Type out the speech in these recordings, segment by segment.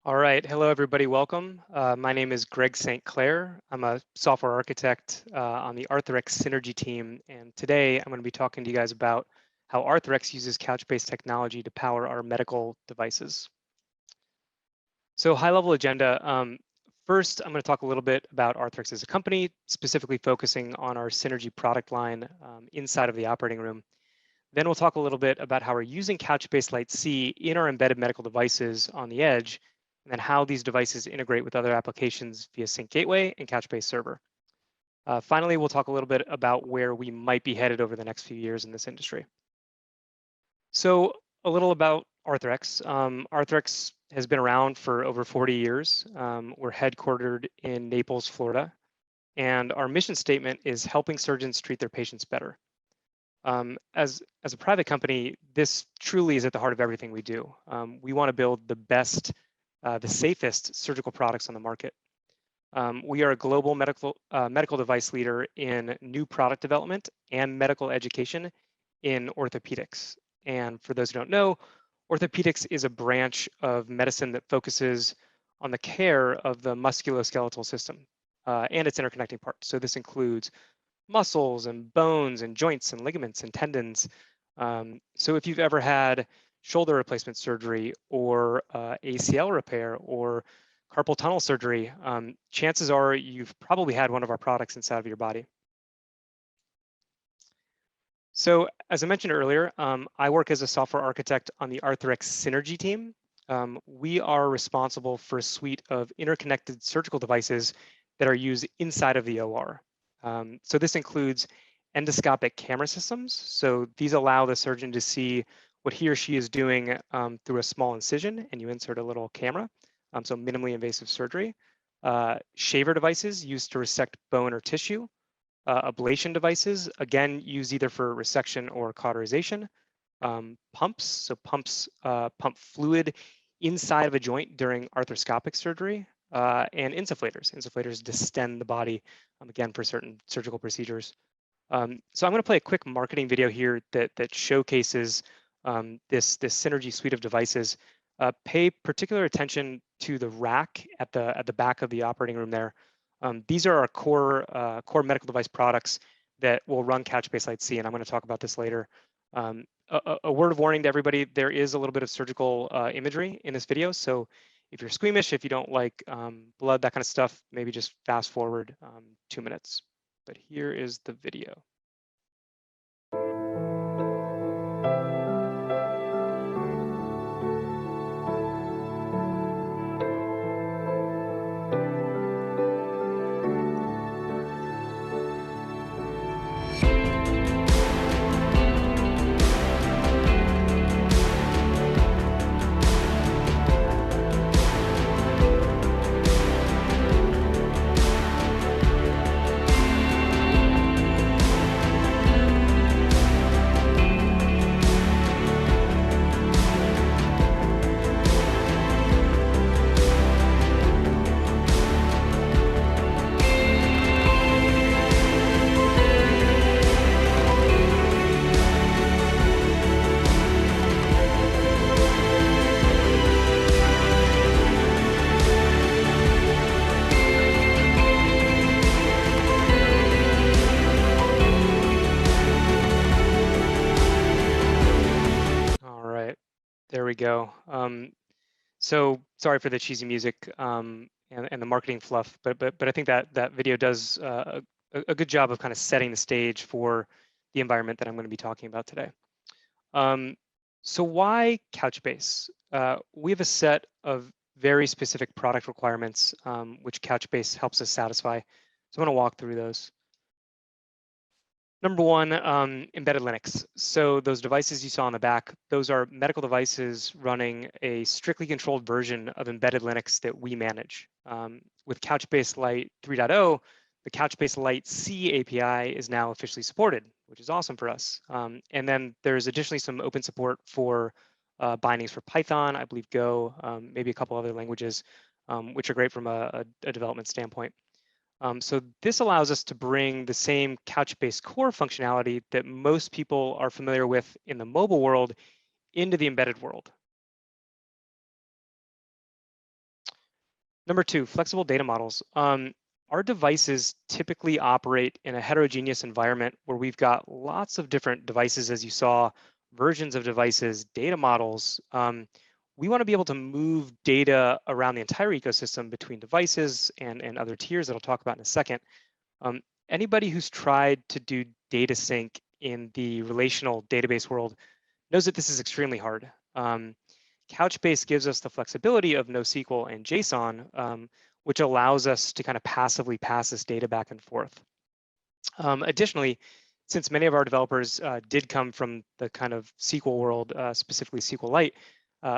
All right, hello everybody, welcome. My name is Greg St. Clair. I'm a software architect on the Arthrex Synergy team, and today I'm going to be talking to you guys about how Arthrex uses Couchbase technology to power our medical devices. So high-level agenda. First, I'm going to talk a little bit about Arthrex as a company, specifically focusing on our Synergy product line inside of the operating room. Then we'll talk a little bit about how we're using Couchbase Lite C in our embedded medical devices on the edge, and then how these devices integrate with other applications via Sync Gateway and Couchbase Server. Finally, we'll talk a little bit about where we might be headed over the next few years in this industry. So a little about Arthrex. Arthrex has been around for over 40 years. We're headquartered in Naples, Florida, and our mission statement is helping surgeons treat their patients better. As a private company, this truly is at the heart of everything we do. We want to build the best, the safest surgical products on the market. We are a global medical device leader in new product development and medical education in orthopedics. And for those who don't know, orthopedics is a branch of medicine that focuses on the care of the musculoskeletal system and its interconnecting parts. So this includes muscles and bones and joints and ligaments and tendons. So if you've ever had shoulder replacement surgery or ACL repair or carpal tunnel surgery, chances are you've probably had one of our products inside of your body. So as I mentioned earlier, I work as a software architect on the Arthrex Synergy team. We are responsible for a suite of interconnected surgical devices that are used inside of the OR. So this includes endoscopic camera systems. So these allow the surgeon to see what he or she is doing through a small incision, and you insert a little camera. So minimally invasive surgery. Shaver devices used to resect bone or tissue. Ablation devices, again, used either for resection or cauterization. Pumps, so pumps pump fluid inside of a joint during arthroscopic surgery. And insufflators distend the body, again, for certain surgical procedures. So I'm going to play a quick marketing video here that showcases this Synergy suite of devices. Pay particular attention to the rack at the back of the operating room there. These are our core medical device products that will run Couchbase Lite C, and I'm going to talk about this later. A word of warning to everybody: there is a little bit of surgical imagery in this video, so if you're squeamish, if you don't like blood, that kind of stuff, maybe just fast forward 2 minutes. But here is the video. There we go. So sorry for the cheesy music and the marketing fluff, but I think that video does a good job of kind of setting the stage for the environment that I'm going to be talking about today. So why Couchbase? We have a set of very specific product requirements which Couchbase helps us satisfy. So I'm going to walk through those. Number one, embedded Linux. So those devices you saw on the back, those are medical devices running a strictly controlled version of embedded Linux that we manage. With Couchbase Lite 3.0, the Couchbase Lite C API is now officially supported, which is awesome for us. And then there's additionally some open support for bindings for Python, I believe Go, maybe a couple other languages, which are great from a development standpoint. So this allows us to bring the same Couchbase core functionality that most people are familiar with in the mobile world into the embedded world. Number two, flexible data models. Our devices typically operate in a heterogeneous environment where we've got lots of different devices, as you saw, versions of devices, data models. We want to be able to move data around the entire ecosystem between devices and other tiers that I'll talk about in a second. Anybody who's tried to do data sync in the relational database world knows that this is extremely hard. Couchbase gives us the flexibility of NoSQL and JSON, which allows us to kind of passively pass this data back and forth. Additionally, since many of our developers did come from the kind of SQL world, specifically SQLite,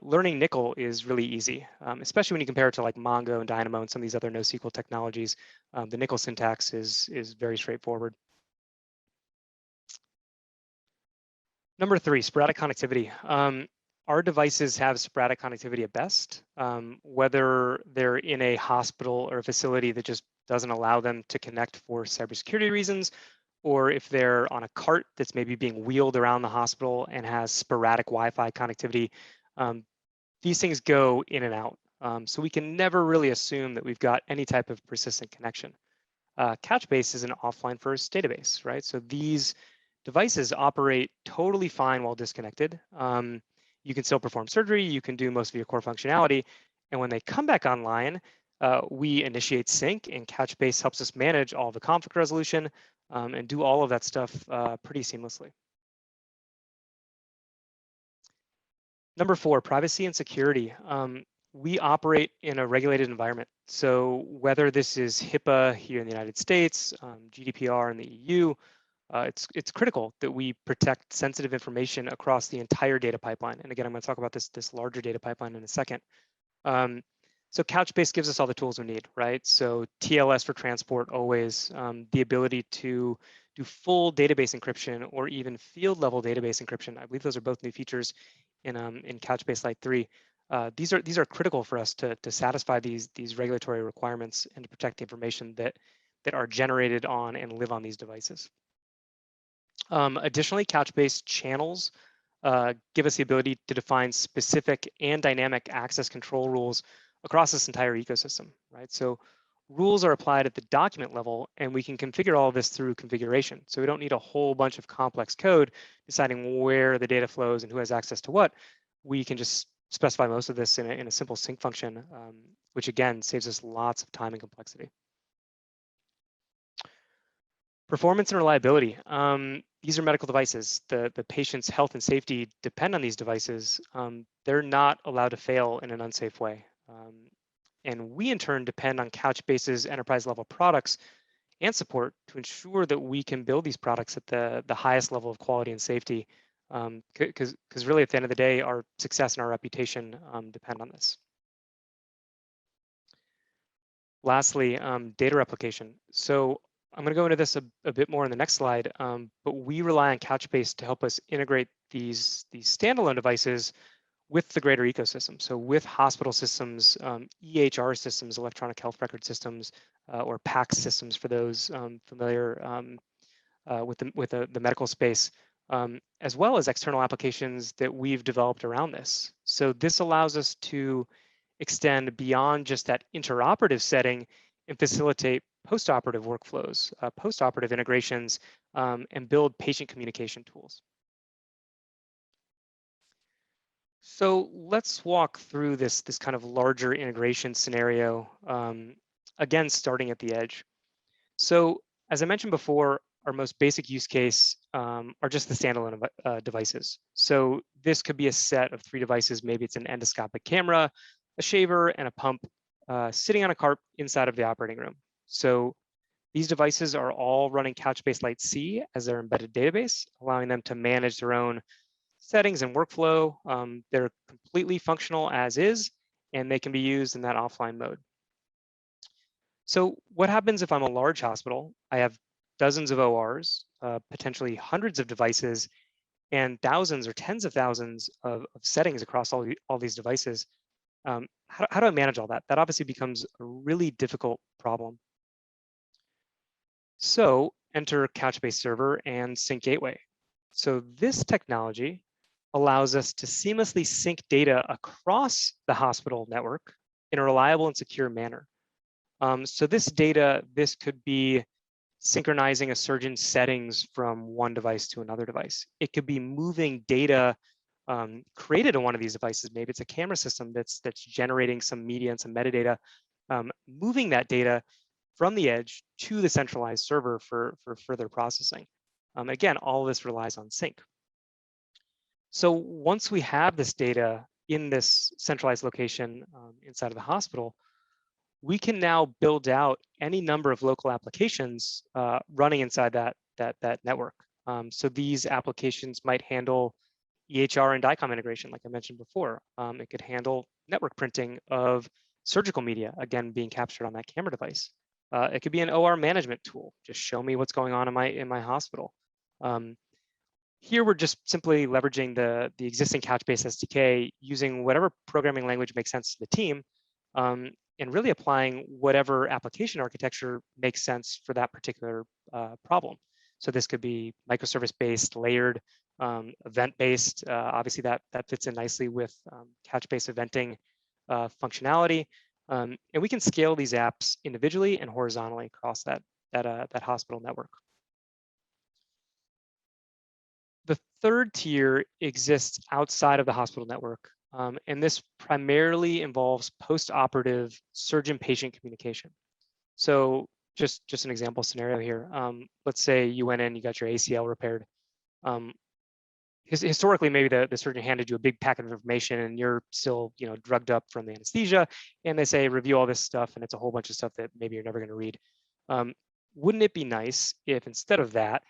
learning Nickel is really easy, especially when you compare it to like Mongo and Dynamo and some of these other NoSQL technologies. The Nickel syntax is very straightforward. Number three, sporadic connectivity. Our devices have sporadic connectivity at best, whether they're in a hospital or a facility that just doesn't allow them to connect for cybersecurity reasons, or if they're on a cart that's maybe being wheeled around the hospital and has sporadic Wi-Fi connectivity. These things go in and out. So we can never really assume that we've got any type of persistent connection. Couchbase is an offline first database, right? So these devices operate totally fine while disconnected. You can still perform surgery, you can do most of your core functionality. And when they come back online, we initiate sync, and Couchbase helps us manage all the conflict resolution and do all of that stuff pretty seamlessly. Number four, privacy and security. We operate in a regulated environment. So whether this is HIPAA here in the United States, GDPR in the EU, it's critical that we protect sensitive information across the entire data pipeline. And again, I'm going to talk about this larger data pipeline in a second. So Couchbase gives us all the tools we need, right? So TLS for transport always, the ability to do full database encryption or even field level database encryption. I believe those are both new features in Couchbase Lite 3. These are critical for us to satisfy these regulatory requirements and to protect the information that are generated on and live on these devices. Additionally, Couchbase channels give us the ability to define specific and dynamic access control rules across this entire ecosystem, right? So rules are applied at the document level, and we can configure all of this through configuration. So we don't need a whole bunch of complex code deciding where the data flows and who has access to what. We can just specify most of this in a simple sync function, which again saves us lots of time and complexity. Performance and reliability. These are medical devices. The patient's health and safety depend on these devices. They're not allowed to fail in an unsafe way. And we in turn depend on Couchbase's enterprise level products and support to ensure that we can build these products at the highest level of quality and safety. Because really at the end of the day, our success and our reputation depend on this. Lastly, data replication. So I'm going to go into this a bit more in the next slide, but we rely on Couchbase to help us integrate these standalone devices with the greater ecosystem. So with hospital systems, EHR systems, electronic health record systems, or PACS systems for those familiar with the medical space, as well as external applications that we've developed around this. So this allows us to extend beyond just that interoperative setting and facilitate post-operative workflows, post-operative integrations, and build patient communication tools. So let's walk through this kind of larger integration scenario, again, starting at the edge. So as I mentioned before, our most basic use case are just the standalone devices. So this could be a set of 3 devices. Maybe it's an endoscopic camera, a shaver, and a pump sitting on a cart inside of the operating room. So these devices are all running Couchbase Lite C as their embedded database, allowing them to manage their own settings and workflow. They're completely functional as is, and they can be used in that offline mode. So what happens if I'm a large hospital? I have dozens of ORs, potentially hundreds of devices, and thousands or tens of thousands of settings across all these devices. How do I manage all that? That obviously becomes a really difficult problem. So enter Couchbase Server and Sync Gateway. So this technology allows us to seamlessly sync data across the hospital network in a reliable and secure manner. So this data, this could be synchronizing a surgeon's settings from one device to another device. It could be moving data created on one of these devices. Maybe it's a camera system that's generating some media and some metadata, moving that data from the edge to the centralized server for further processing. Again, all of this relies on sync. So once we have this data in this centralized location inside of the hospital, we can now build out any number of local applications running inside that network. So these applications might handle EHR and DICOM integration, like I mentioned before. It could handle network printing of surgical media, again, being captured on that camera device. It could be an OR management tool. Just show me what's going on in my hospital. Here, we're just simply leveraging the existing Couchbase SDK, using whatever programming language makes sense to the team, and really applying whatever application architecture makes sense for that particular problem. So this could be microservice-based, layered, event-based. Obviously, that fits in nicely with Couchbase eventing functionality. And we can scale these apps individually and horizontally across that hospital network. The third tier exists outside of the hospital network, and this primarily involves post-operative surgeon-patient communication. So just an example scenario here. Let's say you went in, you got your ACL repaired. Historically, maybe the surgeon handed you a big packet of information, and you're still, drugged up from the anesthesia, and they say review all this stuff, and it's a whole bunch of stuff that maybe you're never going to read. Wouldn't it be nice if instead of that,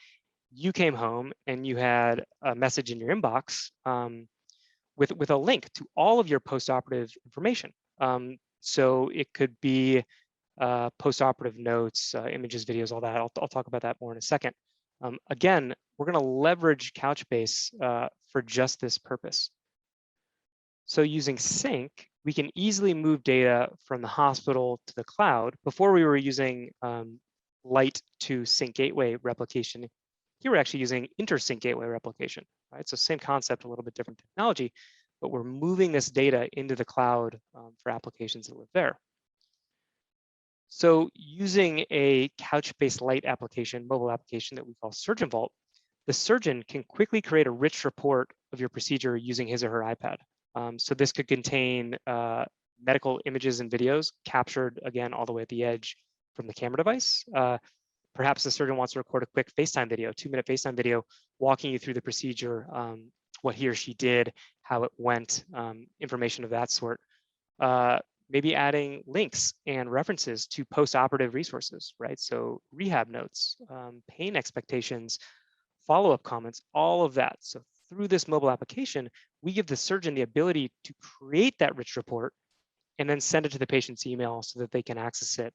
you came home and you had a message in your inbox with a link to all of your post-operative information? So it could be post-operative notes, images, videos, all that. I'll talk about that more in a second. Again, we're going to leverage Couchbase for just this purpose. So using sync, we can easily move data from the hospital to the cloud. Before, we were using light to sync gateway replication. Here we're actually using intersync gateway replication, right? So same concept, a little bit different technology, but we're moving this data into the cloud for applications that live there. So using a Couchbase Lite application, mobile application that we call Surgeon Vault, the surgeon can quickly create a rich report of your procedure using his or her iPad. So this could contain medical images and videos captured, again, all the way at the edge from the camera device. Perhaps the surgeon wants to record a quick FaceTime video, 2-minute FaceTime video, walking you through the procedure, what he or she did, how it went, information of that sort. Maybe adding links and references to post-operative resources, right? So rehab notes, pain expectations, follow-up comments, all of that. So through this mobile application, we give the surgeon the ability to create that rich report and then send it to the patient's email so that they can access it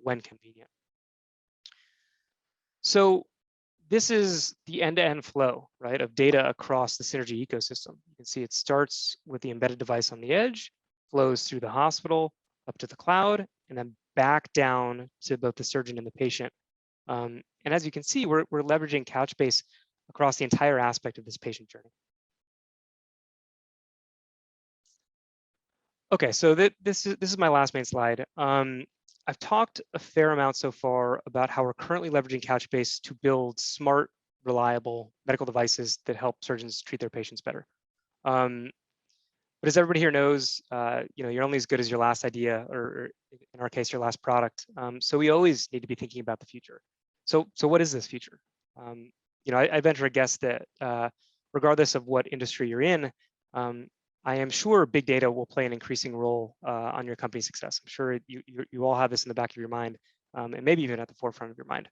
when convenient. So this is the end-to-end flow, right, of data across the Synergy ecosystem. You can see it starts with the embedded device on the edge, flows through the hospital, up to the cloud, and then back down to both the surgeon and the patient. And as you can see, we're leveraging Couchbase across the entire aspect of this patient journey. Okay, so this is my last main slide. I've talked a fair amount so far about how we're currently leveraging Couchbase to build smart, reliable medical devices that help surgeons treat their patients better. But as everybody here knows, you're only as good as your last idea, or in our case, your last product. So we always need to be thinking about the future. So what is this future? I venture a guess that regardless of what industry you're in, I am sure big data will play an increasing role on your company's success. I'm sure you all have this in the back of your mind, and maybe even at the forefront of your mind.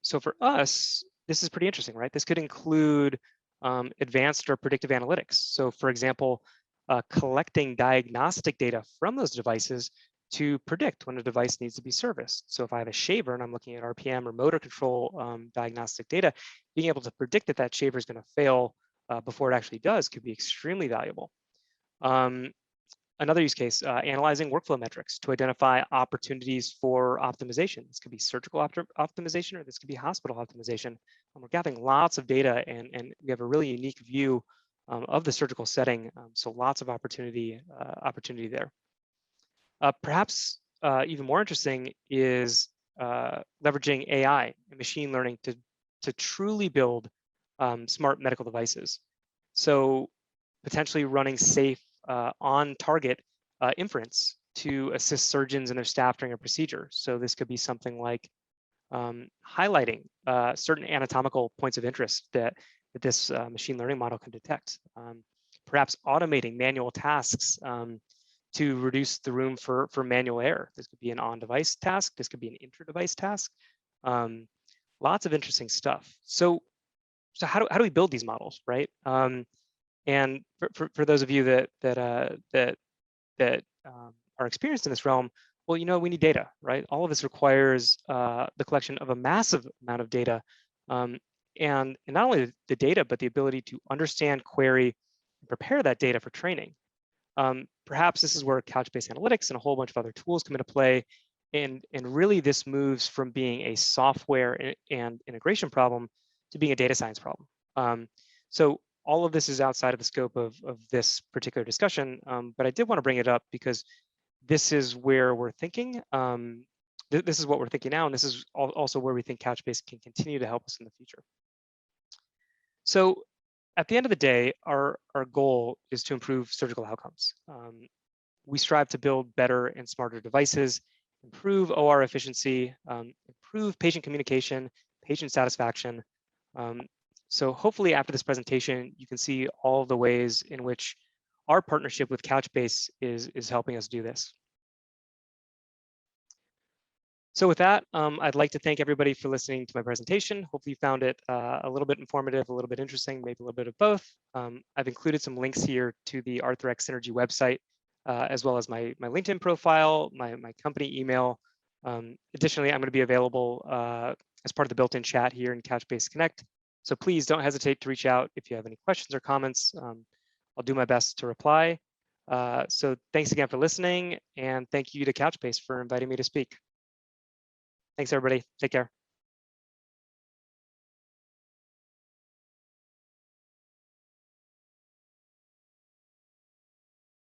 So for us, this is pretty interesting, right? This could include advanced or predictive analytics. So for example, collecting diagnostic data from those devices to predict when a device needs to be serviced. So if I have a shaver and I'm looking at RPM or motor control diagnostic data, being able to predict that shaver is going to fail before it actually does could be extremely valuable. Another use case, analyzing workflow metrics to identify opportunities for optimization. This could be surgical optimization, or this could be hospital optimization. And we're gathering lots of data, and we have a really unique view of the surgical setting. So lots of opportunity there. Perhaps even more interesting is leveraging AI and machine learning to truly build smart medical devices. So potentially running safe on-target inference to assist surgeons and their staff during a procedure. So this could be something like highlighting certain anatomical points of interest that this machine learning model can detect. Perhaps automating manual tasks to reduce the room for manual error. This could be an on-device task. This could be an inter-device task. Lots of interesting stuff. So how do we build these models, right? And for those of you that are experienced in this realm, well, we need data, right? All of this requires the collection of a massive amount of data, and not only the data, but the ability to understand, query, and prepare that data for training. Perhaps this is where Couchbase analytics and a whole bunch of other tools come into play, and really this moves from being a software and integration problem to being a data science problem. So all of this is outside of the scope of this particular discussion, but I did want to bring it up because this is where we're thinking. This is what we're thinking now, and this is also where we think Couchbase can continue to help us in the future. So at the end of the day, our goal is to improve surgical outcomes. We strive to build better and smarter devices, improve OR efficiency, improve patient communication, patient satisfaction. So hopefully after this presentation, you can see all of the ways in which our partnership with Couchbase is helping us do this. So with that, I'd like to thank everybody for listening to my presentation. Hopefully you found it a little bit informative, a little bit interesting, maybe a little bit of both. I've included some links here to the Arthrex Synergy website, as well as my LinkedIn profile, my company email. Additionally, I'm going to be available as part of the built-in chat here in Couchbase Connect. So please don't hesitate to reach out if you have any questions or comments. I'll do my best to reply. So thanks again for listening, and thank you to Couchbase for inviting me to speak. Thanks, everybody. Take care.